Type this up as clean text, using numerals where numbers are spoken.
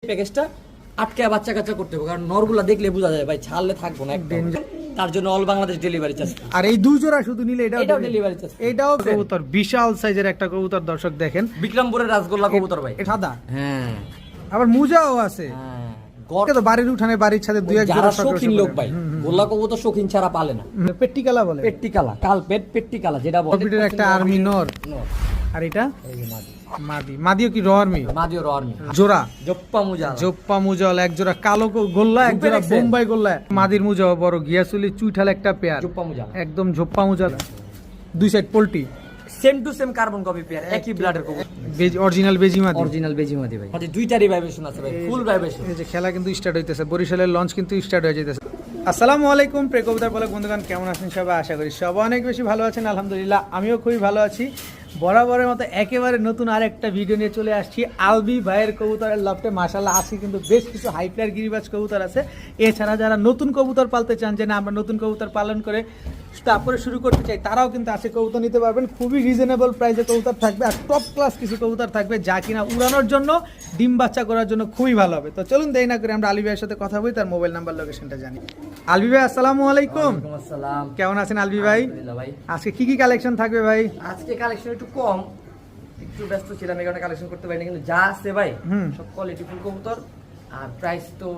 প্যাকেজটা আটকে বাচ্চা কাচ্চা করতে হবে, কারণ নরগুলা দেখলে বোঝা যায় ভাই ছাড়লে থাকবো না একদম। তার জন্য অল বাংলাদেশ ডেলিভারি চার্জ। আর এই দুই জোড়া শুধু নিলে এটাও ডেলিভারি চার্জ। এটাও কবুতর, বিশাল সাইজের একটা কবুতর দর্শক দেখেন, বিক্রমপুরের রাজগোল্লা কবুতর ভাই, সাদা, হ্যাঁ আবার মুজাও আছে। হ্যাঁ ওকে তো বাড়ির উঠানে বাড়ির ছাদে দুই এক যারা জোড়া শৌখিন লোক ভাই, গোল্লা কবুতর শৌখিন ছাড়া পালে না। পেট্টিকালা বলে, পেট্টিকালা, কালপেট পেট্টিকালা যেটা বলে, কপিটের একটা আর্মি নর। আর এটা এই যে মাদি, মাদি, মাদিও কি র আর্মি মাদিও রআর্মি, জোড়া জপ্পা মুজা, জোপ্পা মুজাল, এক জোড়া কালো গোল্লা, এক জোড়া দেখছেন? বোম্বাই গোল্লা। মাদির মুজাও বড়, গিয়াসুলি চুইঠাল একটা পেয়ার, জপ্পা মুজা একদম ঝোপ্পা মুজাল, দুই side poultry, same to same carbon copy pair, একই ব্লাডের কবুতর, অরিজিনাল বেজি মাদি। অরিজিনাল বেজি মাদি ভাই। আমাদের দুইটারই ভাইব্রেশন আছে ভাই, ফুল ভাইব্রেশন। এই যে খেলা কিন্তু স্টার্ট হইতেছে, বরিশালের লঞ্চ কিন্তু স্টার্ট হয়ে যেতেছে। আসসালামু আলাইকুম প্রিয় কবুতর পালক বন্ধুগণ, কেমন আছেন সবাই? আশা করি সবাই অনেক বেশি ভালো আছেন, আলহামদুলিল্লাহ আমিও খুবই ভালো আছি। বরাবরের মতো একেবারে নতুন আর একটা ভিডিও নিয়ে চলে আসছি আলবি ভাইয়ের কবুতরের লফটে। মাশাআল্লাহ আজকে কিন্তু বেশ কিছু হাই ফ্লায়ার গিরিবাজ কবুতর আছে। এছাড়া যারা নতুন কবুতর পালতে চান, যে না আমরা নতুন কবুতর পালন করে তারপরে শুরু করতে চাই, তারাও কিন্তু আসে কবুতর নিতে পারবেন। খুবই রিজনেবল প্রাইসে কবুতর থাকবে, আর টপ ক্লাস কিছু কবুতর থাকবে যা কিনা উড়ানোর জন্য, ডিম বাচ্চা করার জন্য খুবই ভালো হবে। তো চলুন দেরি না করে আমরা আলবি ভাইয়ের সাথে কথা বলি, তার মোবাইল নাম্বার লোকেশনটা জানি। আলবি ভাই আসসালামু আলাইকুম। ওয়ালাইকুম আসসালাম। কেমন আছেন আলবি ভাই? আলহামদুলিল্লাহ ভাই। আজকে কি কি কালেকশন থাকবে ভাই? আজকে কালেকশন একটু কম, একটু ব্যস্ত ছিলাম এই কারণে কালেকশন করতে পারিনি, কিন্তু যা আছে ভাই হুম। সব কোয়ালিটি ফুল কবুতর, আর প্রাইস তো